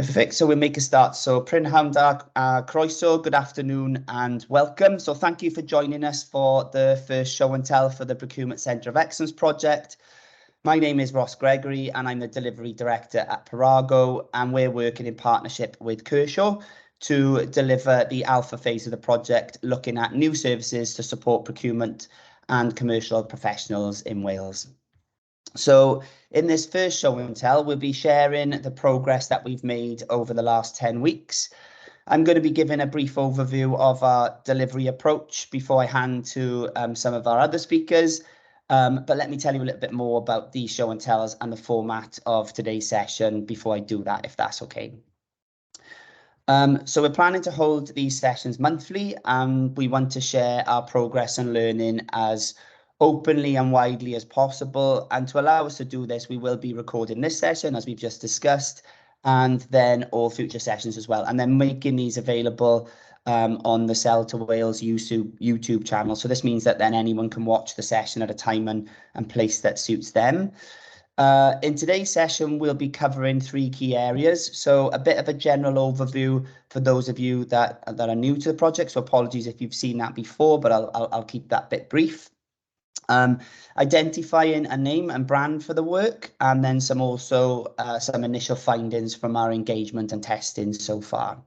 Perfect. So we'll make a start. So Prynhawn da croeso, good afternoon and welcome. So thank you for joining us for the first show and tell for the Procurement Centre of Excellence project. My name is Ross Gregory and I'm the Delivery Director at Parago, and we're working in partnership with Kershaw to deliver the alpha phase of the project, looking at new services to support procurement and commercial professionals in Wales. So in this first show and tell, we'll be sharing the progress that we've made over the last 10 weeks. I'm going to be giving a brief overview of our delivery approach before I hand to some of our other speakers. But let me tell you a little bit more about these show and tells and the format of today's session before I do that, if that's okay. So we're planning to hold these sessions monthly, and we want to share our progress and learning as openly and widely as possible. And to allow us to do this, we will be recording this session, as we've just discussed, and then all future sessions as well, and then making these available on the Sell to Wales YouTube channel. So this means that then anyone can watch the session at a time and place that suits them. In today's session, we'll be covering 3 key areas. So a bit of a general overview for those of you that are new to the project. So apologies if you've seen that before, but I'll keep that bit brief. Identifying a name and brand for the work, and then some initial findings from our engagement and testing so far.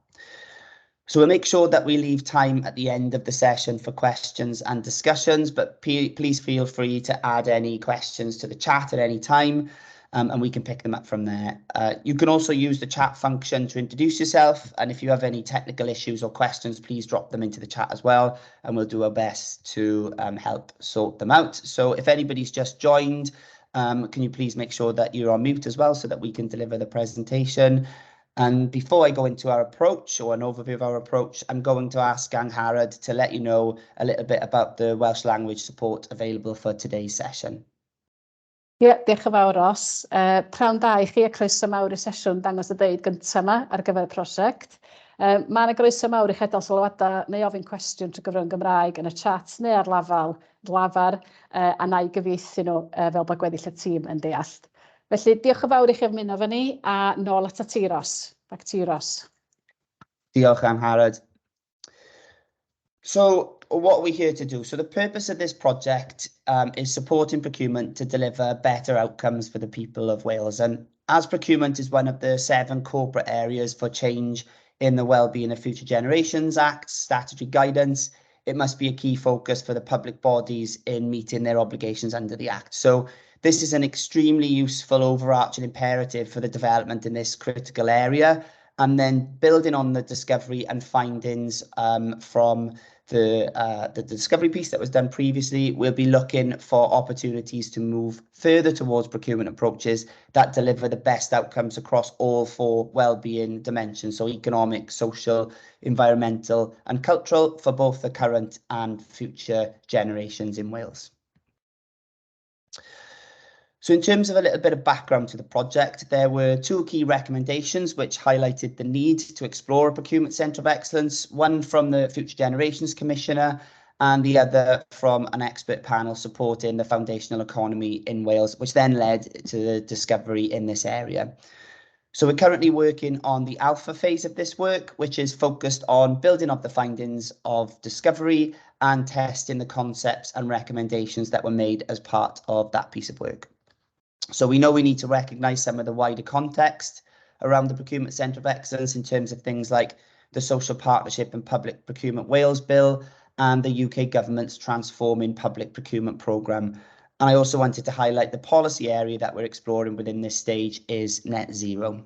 So we'll make sure that we leave time at the end of the session for questions and discussions, but please feel free to add any questions to the chat at any time, and we can pick them up from there. You can also use the chat function to introduce yourself, and if you have any technical issues or questions, please drop them into the chat as well, and we'll do our best to help sort them out. So if anybody's just joined, can you please make sure that you're on mute as well so that we can deliver the presentation. And before I go into our approach, or an overview of our approach, I'm going to ask Angharad to let you know a little bit about the Welsh language support available for today's session. Diolch yn fawr, Ross. Pnawn da I chi a croeso mawr I sesiwn dangos y deud gyntaf yma ar gyfer y prosiect. Mae yna groeso mawr I chi adael sylwadau neu ofyn cwestiwn trwy gyfrwng Gymraeg yn y chat neu ar lafar, a na I gyfieithu nhw fel bod gweddill y tîm yn deall. Felly, diolch yn fawr I chi ymuno efo ni, a nôl at ti, Ross. Back to you, Ross. Diolch, Angharad. So what are we here to do? So the purpose of this project is supporting procurement to deliver better outcomes for the people of Wales. And as procurement is one of the 7 corporate areas for change in the Wellbeing of Future Generations Act statutory guidance, it must be a key focus for the public bodies in meeting their obligations under the Act. So this is an extremely useful overarching imperative for the development in this critical area, and then building on the discovery and findings from the discovery piece that was done previously, we'll be looking for opportunities to move further towards procurement approaches that deliver the best outcomes across all 4 wellbeing dimensions, so economic, social, environmental and cultural, for both the current and future generations in Wales. So in terms of a little bit of background to the project, there were 2 key recommendations which highlighted the need to explore a Procurement Centre of Excellence, one from the Future Generations Commissioner and the other from an expert panel supporting the foundational economy in Wales, which then led to the discovery in this area. So we're currently working on the alpha phase of this work, which is focused on building up the findings of discovery and testing the concepts and recommendations that were made as part of that piece of work. So we know we need to recognise some of the wider context around the Procurement Centre of Excellence in terms of things like the Social Partnership and Public Procurement Wales Bill and the UK Government's Transforming Public Procurement Programme. And I also wanted to highlight the policy area that we're exploring within this stage is net zero.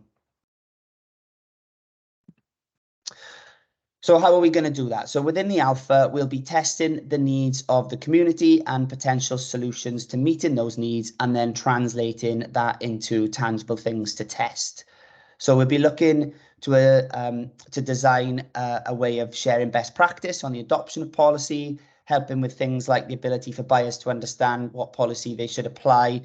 So how are we going to do that? So within the alpha, we'll be testing the needs of the community and potential solutions to meeting those needs, and then translating that into tangible things to test. So we'll be looking to design a way of sharing best practice on the adoption of policy, helping with things like the ability for buyers to understand what policy they should apply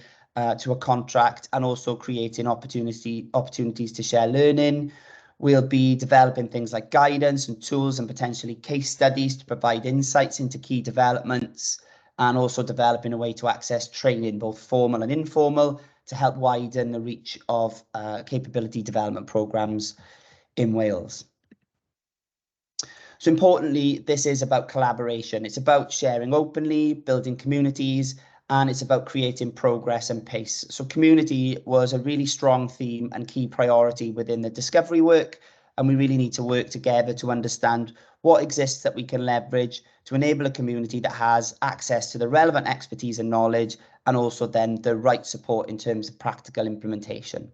to a contract, and also creating opportunities to share learning. We'll be developing things like guidance and tools and potentially case studies to provide insights into key developments, and also developing a way to access training, both formal and informal, to help widen the reach of capability development programmes in Wales. So importantly, this is about collaboration. It's about sharing openly, building communities, and it's about creating progress and pace. So community was a really strong theme and key priority within the discovery work, and we really need to work together to understand what exists that we can leverage to enable a community that has access to the relevant expertise and knowledge, and also then the right support in terms of practical implementation.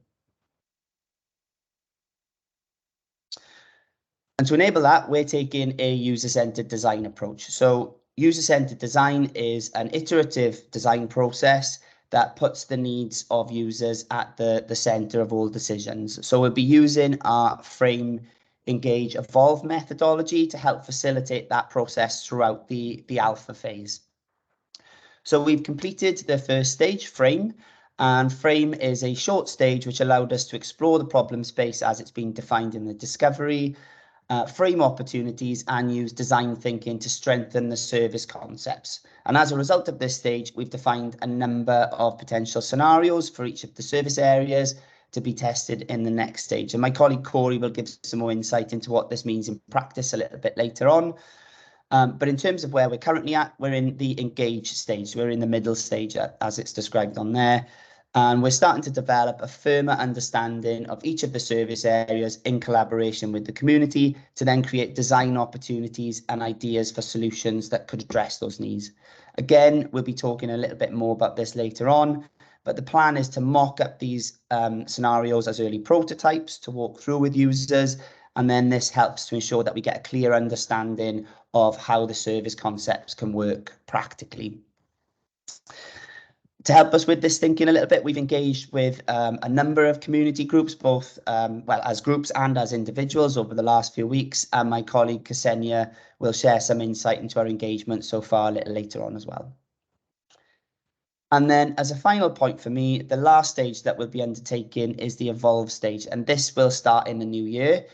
And to enable that, we're taking a user-centered design approach. So user-centered design is an iterative design process that puts the needs of users at the center of all decisions. So we'll be using our frame, engage, evolve methodology to help facilitate that process throughout the alpha phase. So we've completed the first stage, frame, and frame is a short stage which allowed us to explore the problem space as it's been defined in the discovery, frame opportunities, and use design thinking to strengthen the service concepts. And as a result of this stage, we've defined a number of potential scenarios for each of the service areas to be tested in the next stage. And my colleague Corey will give some more insight into what this means in practice a little bit later on. But in terms of where we're currently at, we're in the engage stage. We're in the middle stage as it's described on there. And we're starting to develop a firmer understanding of each of the service areas in collaboration with the community to then create design opportunities and ideas for solutions that could address those needs. Again, we'll be talking a little bit more about this later on, but the plan is to mock up these scenarios as early prototypes to walk through with users. And then this helps to ensure that we get a clear understanding of how the service concepts can work practically. To help us with this thinking a little bit, we've engaged with a number of community groups, both well, as groups and as individuals over the last few weeks. And my colleague Ksenia will share some insight into our engagement so far a little later on as well. And then as a final point for me, the last stage that we'll be undertaking is the evolve stage. And this will start in the new year.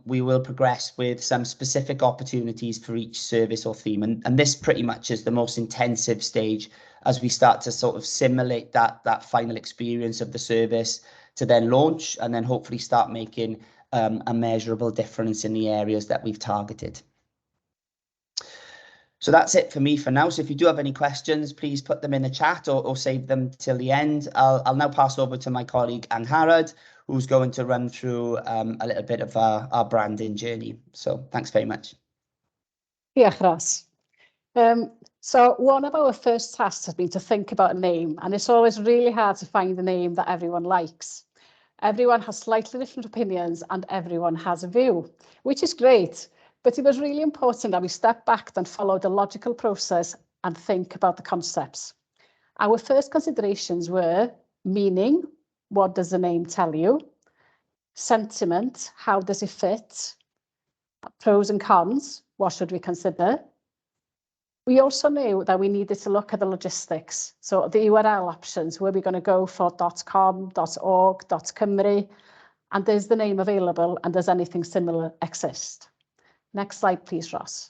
We will progress with some specific opportunities for each service or theme. And this pretty much is the most intensive stage as we start to sort of simulate that final experience of the service to then launch and then hopefully start making a measurable difference in the areas that we've targeted. So that's it for me for now. So if you do have any questions, please put them in the chat or save them till the end. I'll now pass over to my colleague Angharad, who's going to run through a little bit of our branding journey. So thanks very much. Yeah, Ross. So one of our first tasks has been to think about a name, and it's always really hard to find a name that everyone likes. Everyone has slightly different opinions and everyone has a view, which is great, but it was really important that we step back and follow the logical process and think about the concepts. Our first considerations were meaning, what does the name tell you? Sentiment, how does it fit? Pros and cons, what should we consider? We also knew that we needed to look at the logistics. So the URL options, where we're going to go for .com, .org, .cymru, and there's the name available, and does anything similar exist? Next slide, please, Ross.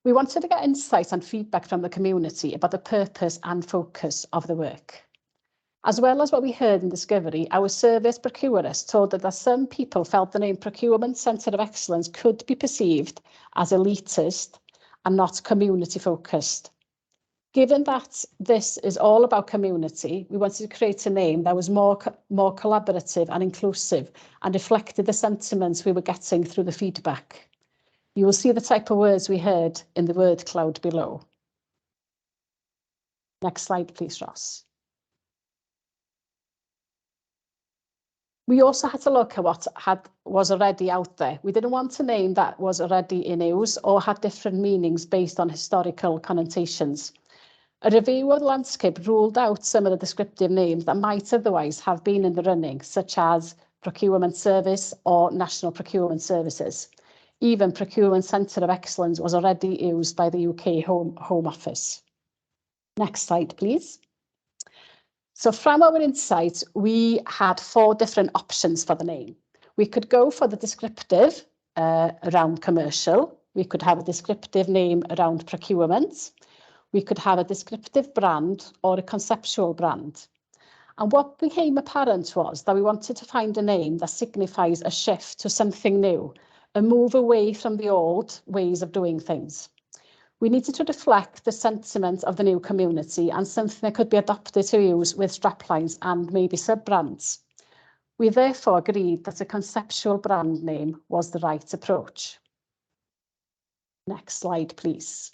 We wanted to get insights and feedback from the community about the purpose and focus of the work. As well as what we heard in Discovery, our service procurers told us that some people felt the name Procurement Centre of Excellence could be perceived as elitist and not community focused. Given that this is all about community, we wanted to create a name that was more collaborative and inclusive and reflected the sentiments we were getting through the feedback. You will see the type of words we heard in the word cloud below. Next slide, please, Ross. We also had to look at what was already out there. We didn't want a name that was already in use or had different meanings based on historical connotations. A review of the landscape ruled out some of the descriptive names that might otherwise have been in the running, such as Procurement Service or National Procurement Services. Even Procurement Centre of Excellence was already used by the UK Home Office. Next slide, please. So from our insights, we had 4 different options for the name. We could go for the descriptive around commercial. We could have a descriptive name around procurement. We could have a descriptive brand or a conceptual brand. And what became apparent was that we wanted to find a name that signifies a shift to something new, a move away from the old ways of doing things. We needed to reflect the sentiment of the new community and something that could be adopted to use with straplines and maybe sub-brands. We therefore agreed that a conceptual brand name was the right approach. Next slide, please.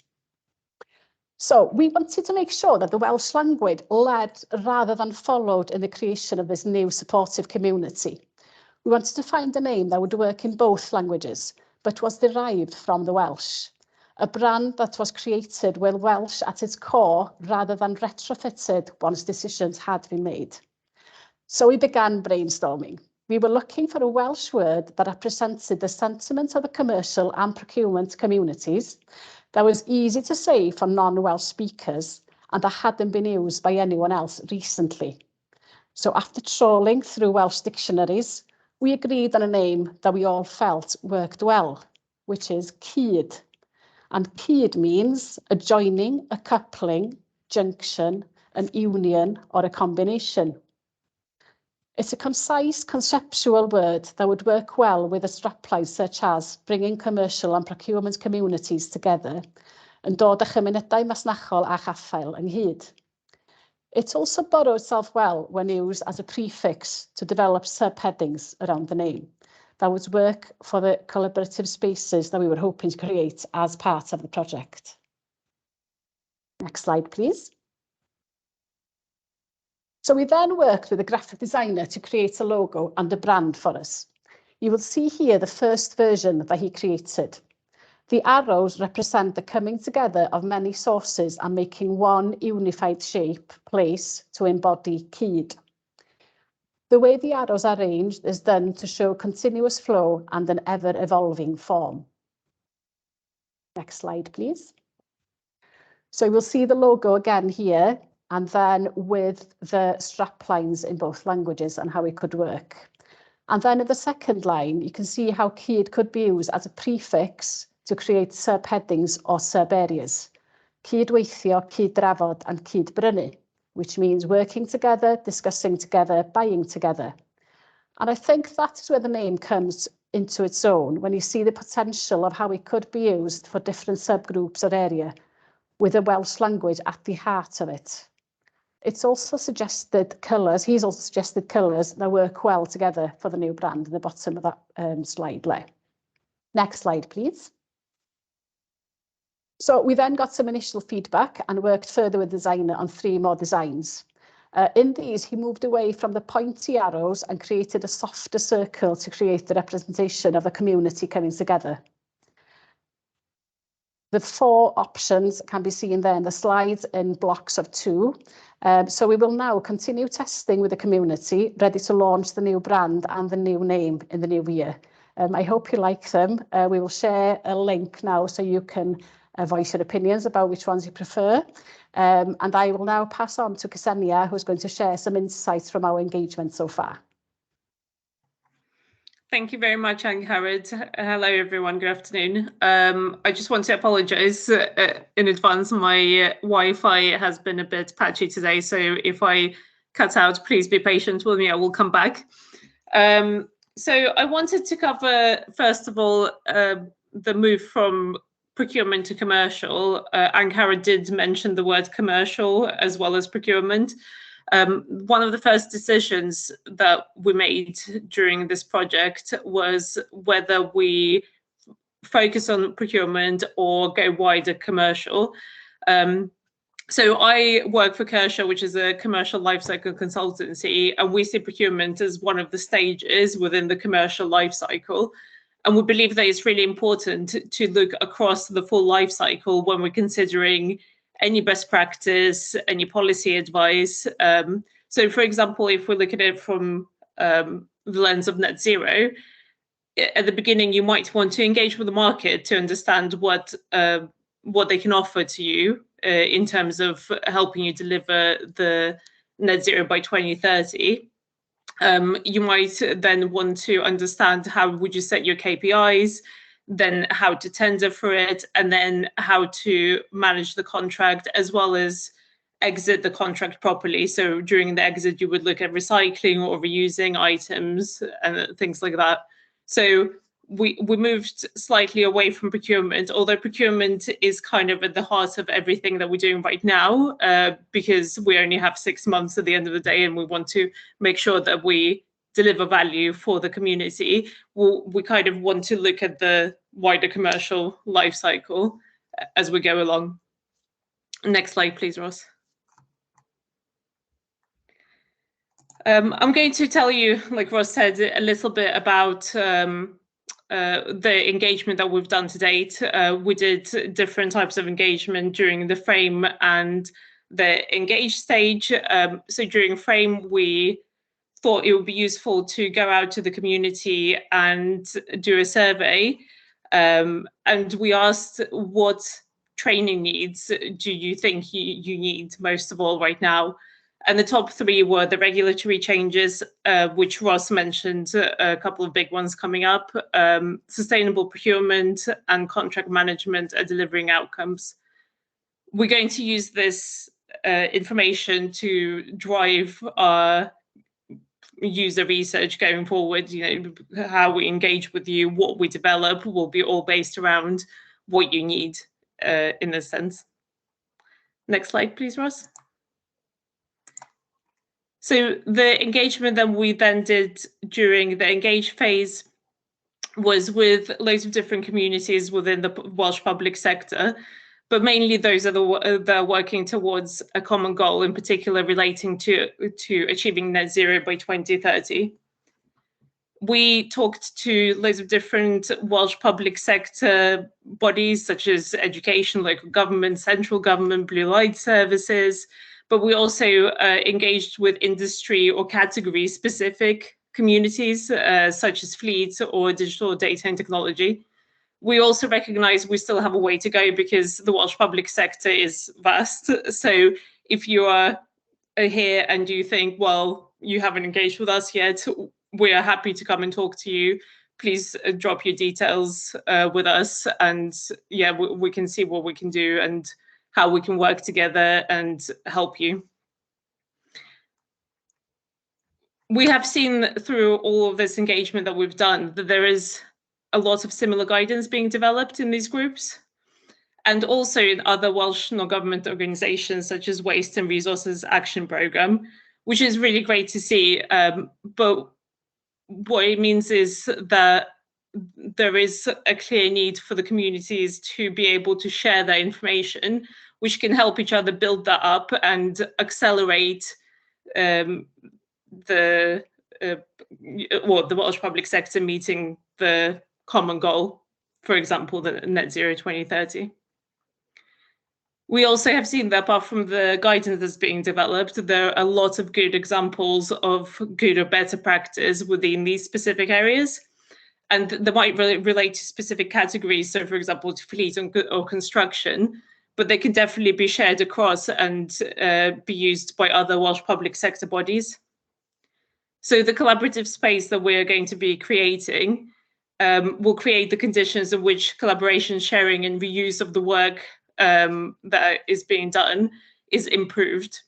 So we wanted to make sure that the Welsh language led rather than followed in the creation of this new supportive community. We wanted to find a name that would work in both languages, but was derived from the Welsh. A brand that was created with Welsh at its core rather than retrofitted once decisions had been made. So we began brainstorming. We were looking for a Welsh word that represented the sentiment of the commercial and procurement communities, that was easy to say for non-Welsh speakers, and that hadn't been used by anyone else recently. So after trawling through Welsh dictionaries, we agreed on a name that we all felt worked well, which is Cyd. And Cyd means a joining, a coupling, junction, an union, or a combination. It's a concise, conceptual word that would work well with a strapline such as bringing commercial and procurement communities together and dod â chymunedau masnachol a Caffael ynghyd. It also borrowed itself well when used as a prefix to develop subheadings around the name that would work for the collaborative spaces that we were hoping to create as part of the project. Next slide, please. So we then worked with a graphic designer to create a logo and a brand for us. You will see here the first version that he created. The arrows represent the coming together of many sources and making one unified shape, place to embody Cyd. The way the arrows are arranged is done to show continuous flow and an ever-evolving form. Next slide, please. So we'll see the logo again here, and then with the strap lines in both languages and how it could work. And then in the second line, you can see how Cyd could be used as a prefix to create subheadings or sub-areas. Cydweithio, cyd-drafod, and cyd-brynu, which means working together, discussing together, buying together. And I think that is where the name comes into its own, when you see the potential of how it could be used for different subgroups or area, with the Welsh language at the heart of it. It's also suggested colours, he's also suggested colours that work well together for the new brand at the bottom of that slide there. Next slide, please. So we then got some initial feedback and worked further with the designer on 3 more designs. In these, he moved away from the pointy arrows and created a softer circle to create the representation of a community coming together. The 4 options can be seen there in the slides in blocks of 2. So we will now continue testing with the community, ready to launch the new brand and the new name in the new year. I hope you like them. We will share a link now so you can voice your opinions about which ones you prefer. And I will now pass on to Ksenia, who's going to share some insights from our engagement so far. Thank you very much, Angharad. Hello, everyone. Good afternoon. I just want to apologise in advance. My Wi-Fi has been a bit patchy today, so if I cut out, please be patient with me. I will come back. So I wanted to cover, first of all, the move from procurement to commercial. Angharad did mention the word commercial as well as procurement. One of the first decisions that we made during this project was whether we focus on procurement or go wider commercial. So I work for Kershaw, which is a commercial lifecycle consultancy, and we see procurement as one of the stages within the commercial lifecycle. And we believe that it's really important to look across the full lifecycle when we're considering any best practice, any policy advice. So, for example, if we look at it from the lens of net zero, at the beginning, you might want to engage with the market to understand what they can offer to you in terms of helping you deliver the net zero by 2030. You might then want to understand how would you set your KPIs, then how to tender for it, and then how to manage the contract, as well as exit the contract properly. So during the exit, you would look at recycling or reusing items and things like that. So we moved slightly away from procurement, although procurement is kind of at the heart of everything that we're doing right now, because we only have 6 months at the end of the day, and we want to make sure that we deliver value for the community. We kind of want to look at the wider commercial life cycle as we go along. Next slide, please, Ross. I'm going to tell you, like Ross said, a little bit about the engagement that we've done to date. We did different types of engagement during the frame and the engage stage. So during frame, we thought it would be useful to go out to the community and do a survey. And we asked, what training needs do you think you need most of all right now? And the top 3 were the regulatory changes, which Ross mentioned, a couple of big ones coming up, sustainable procurement and contract management are delivering outcomes. We're going to use this information to drive our user research going forward. You know, how we engage with you, what we develop will be all based around what you need in a sense. Next slide, please, Ross. So the engagement that we then did during the engage phase was with loads of different communities within the Welsh public sector, but mainly those are that are working towards a common goal, in particular relating to achieving net zero by 2030. We talked to loads of different Welsh public sector bodies, such as education, local government, central government, blue light services, but we also engaged with industry or category specific communities, such as fleet or digital data and technology. We also recognize we still have a way to go because the Welsh public sector is vast. So if you are here and you think, well, you haven't engaged with us yet, we are happy to come and talk to you. Please drop your details with us, and yeah, we can see what we can do and how we can work together and help you. We have seen through all of this engagement that we've done that there is a lot of similar guidance being developed in these groups, and also in other Welsh non-government organisations such as Waste and Resources Action Programme, which is really great to see. But what it means is that there is a clear need for the communities to be able to share their information, which can help each other build that up and accelerate the Welsh public sector meeting the common goal, for example, the net zero 2030. We also have seen that apart from the guidance that's being developed, there are a lot of good examples of good or better practice within these specific areas. And they might relate to specific categories, so for example, to fleet or construction, but they can definitely be shared across and be used by other Welsh public sector bodies. So the collaborative space that we're going to be creating will create the conditions in which collaboration, sharing and reuse of the work that is being done is improved.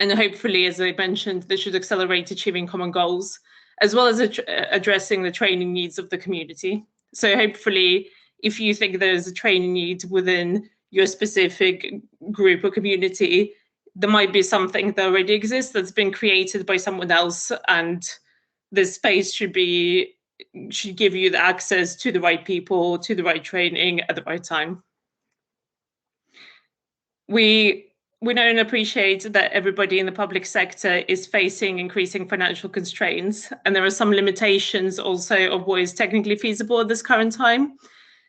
And hopefully, as I mentioned, this should accelerate achieving common goals, as well as addressing the training needs of the community. So hopefully, if you think there's a training need within your specific group or community, there might be something that already exists that's been created by someone else, and this space should give you the access to the right people, to the right training at the right time. We know and appreciate that everybody in the public sector is facing increasing financial constraints, and there are some limitations also of what is technically feasible at this current time.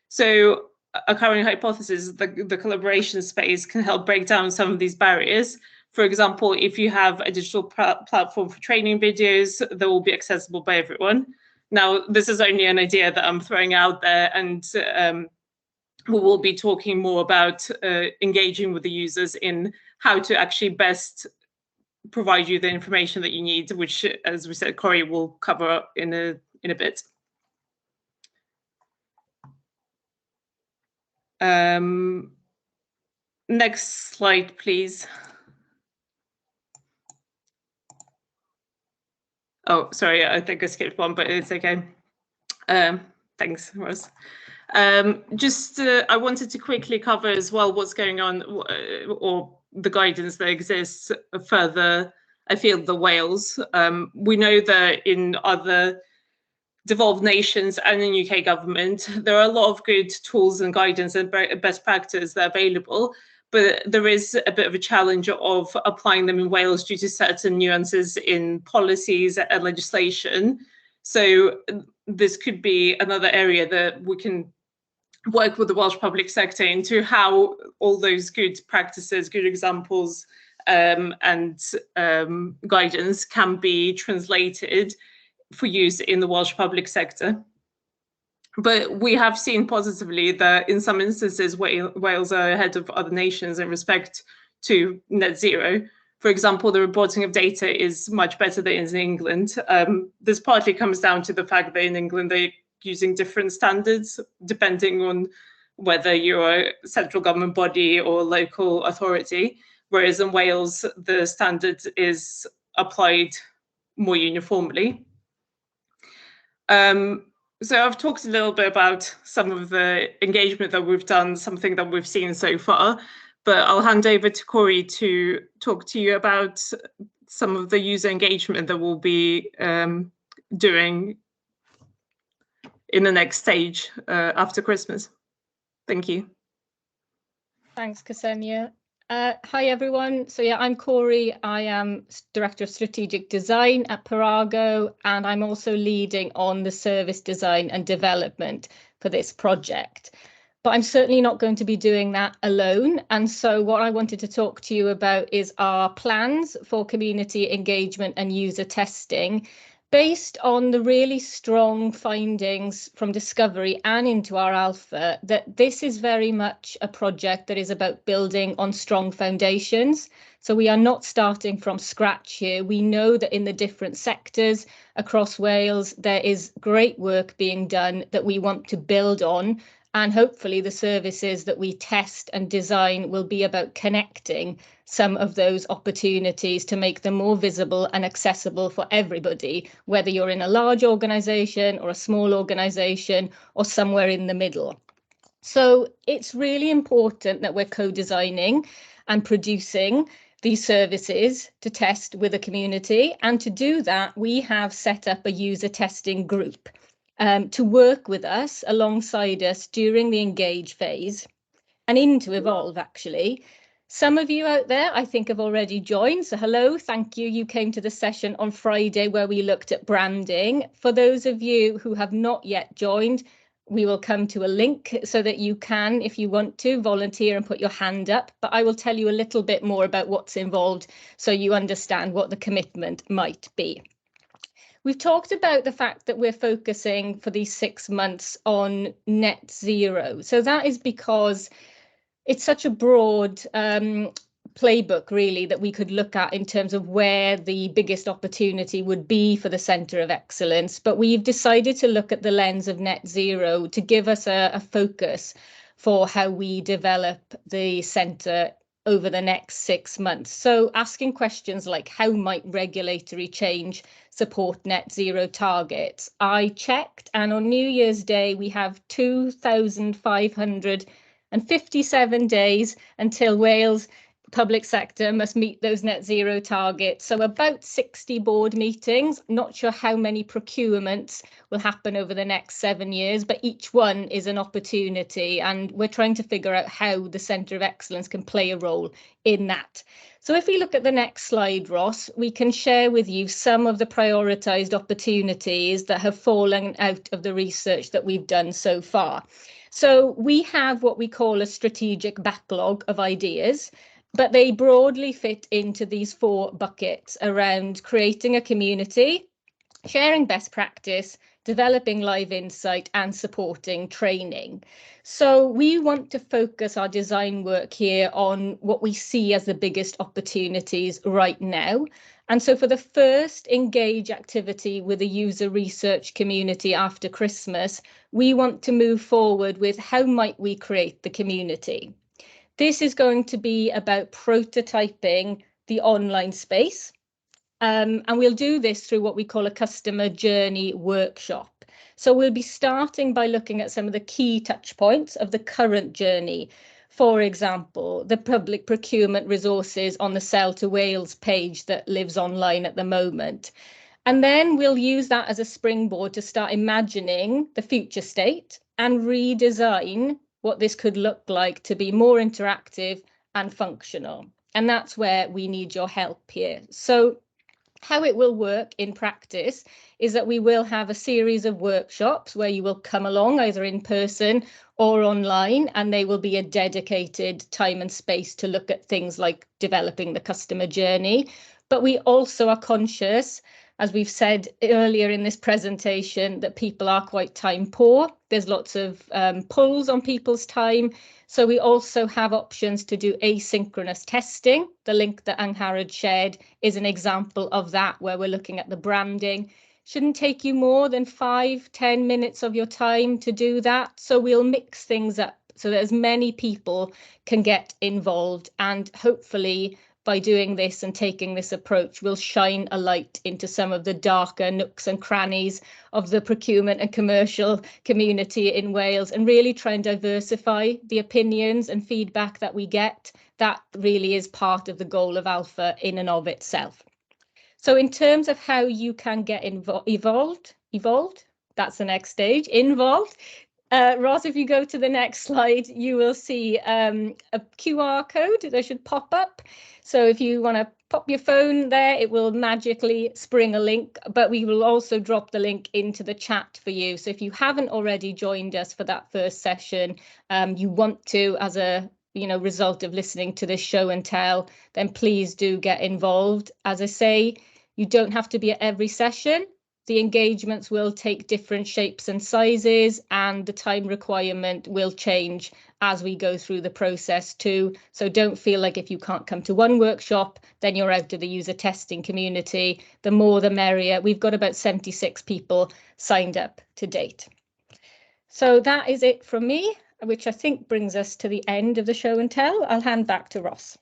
So a current hypothesis is that the collaboration space can help break down some of these barriers. For example, if you have a digital platform for training videos that will be accessible by everyone. Now, this is only an idea that I'm throwing out there, and we will be talking more about engaging with the users in how to actually best provide you the information that you need, which, as we said, Corey will cover in a bit. Next slide, please. Oh, sorry, I think I skipped one, but it's okay. Thanks, Rose. I wanted to quickly cover as well what's going on, or the guidance that exists further afield the Wales. We know that in other devolved nations and in UK government, there are a lot of good tools and guidance and best practice that are available, but there is a bit of a challenge of applying them in Wales due to certain nuances in policies and legislation. So this could be another area that we can work with the Welsh public sector into how all those good practices, good examples, and guidance can be translated for use in the Welsh public sector. But we have seen positively that in some instances Wales are ahead of other nations in respect to net zero. For example, the reporting of data is much better than in England. This partly comes down to the fact that in England they're using different standards depending on whether you're a central government body or local authority, whereas in Wales the standard is applied more uniformly. So I've talked a little bit about some of the engagement that we've done, something that we've seen so far, but I'll hand over to Corey to talk to you about some of the user engagement that we'll be doing in the next stage after Christmas. Thank you. Thanks, Ksenia. Hi, everyone. So yeah, I'm Corey. I am Director of Strategic Design at Parago, and I'm also leading on the service design and development for this project. But I'm certainly not going to be doing that alone. And so what I wanted to talk to you about is our plans for community engagement and user testing, based on the really strong findings from discovery and into our alpha, that this is very much a project that is about building on strong foundations. So we are not starting from scratch here. We know that in the different sectors across Wales, there is great work being done that we want to build on. And hopefully the services that we test and design will be about connecting some of those opportunities to make them more visible and accessible for everybody, whether you're in a large organisation or a small organisation or somewhere in the middle. So it's really important that we're co-designing and producing these services to test with a community. And to do that, we have set up a user testing group to work with us, alongside us during the engage phase and into evolve, actually. Some of you out there, I think, have already joined. So hello, thank you. You came to the session on Friday where we looked at branding. For those of you who have not yet joined, we will come to a link so that you can, if you want to, volunteer and put your hand up. But I will tell you a little bit more about what's involved so you understand what the commitment might be. We've talked about the fact that we're focusing for these 6 months on net zero. So that is because it's such a broad playbook, really, that we could look at in terms of where the biggest opportunity would be for the Centre of Excellence. But we've decided to look at the lens of net zero to give us a focus for how we develop the centre over the next 6 months. So asking questions like, how might regulatory change support net zero targets? I checked, and on New Year's Day, we have 2,557 days until Wales public sector must meet those net zero targets. So about 60 board meetings. Not sure how many procurements will happen over the next 7 years, but each one is an opportunity. And we're trying to figure out how the Centre of Excellence can play a role in that. So if we look at the next slide, Ross, we can share with you some of the prioritised opportunities that have fallen out of the research that we've done so far. So we have what we call a strategic backlog of ideas, but they broadly fit into these 4 buckets around creating a community, sharing best practice, developing live insight, and supporting training. So we want to focus our design work here on what we see as the biggest opportunities right now. And so for the first Engage activity with the user research community after Christmas, we want to move forward with how might we create the community. This is going to be about prototyping the online space. And we'll do this through what we call a customer journey workshop. So we'll be starting by looking at some of the key touch points of the current journey. For example, the public procurement resources on the Sell to Wales page that lives online at the moment. And then we'll use that as a springboard to start imagining the future state and redesign what this could look like to be more interactive and functional. And that's where we need your help here. So how it will work in practice is that we will have a series of workshops where you will come along either in person or online, and they will be a dedicated time and space to look at things like developing the customer journey. But we also are conscious, as we've said earlier in this presentation, that people are quite time poor. There's lots of pulls on people's time. So we also have options to do asynchronous testing. The link that Angharad shared is an example of that, where we're looking at the branding. Shouldn't take you more than 5-10 minutes of your time to do that. So we'll mix things up so that as many people can get involved, and hopefully by doing this and taking this approach, we'll shine a light into some of the darker nooks and crannies of the procurement and commercial community in Wales, and really try and diversify the opinions and feedback that we get. That really is part of the goal of Alpha in and of itself. So in terms of how you can get involved, that's the next stage, involved. Ross, if you go to the next slide, you will see a QR code that should pop up. So if you want to pop your phone there, it will magically spring a link, but we will also drop the link into the chat for you. So if you haven't already joined us for that first session, you want to, as a result of listening to this show and tell, then please do get involved. As I say, you don't have to be at every session. The engagements will take different shapes and sizes, and the time requirement will change as we go through the process too. So don't feel like if you can't come to one workshop, then you're out of the user testing community. The more the merrier. We've got about 76 people signed up to date. So that is it from me, which I think brings us to the end of the show and tell. I'll hand back to Ross.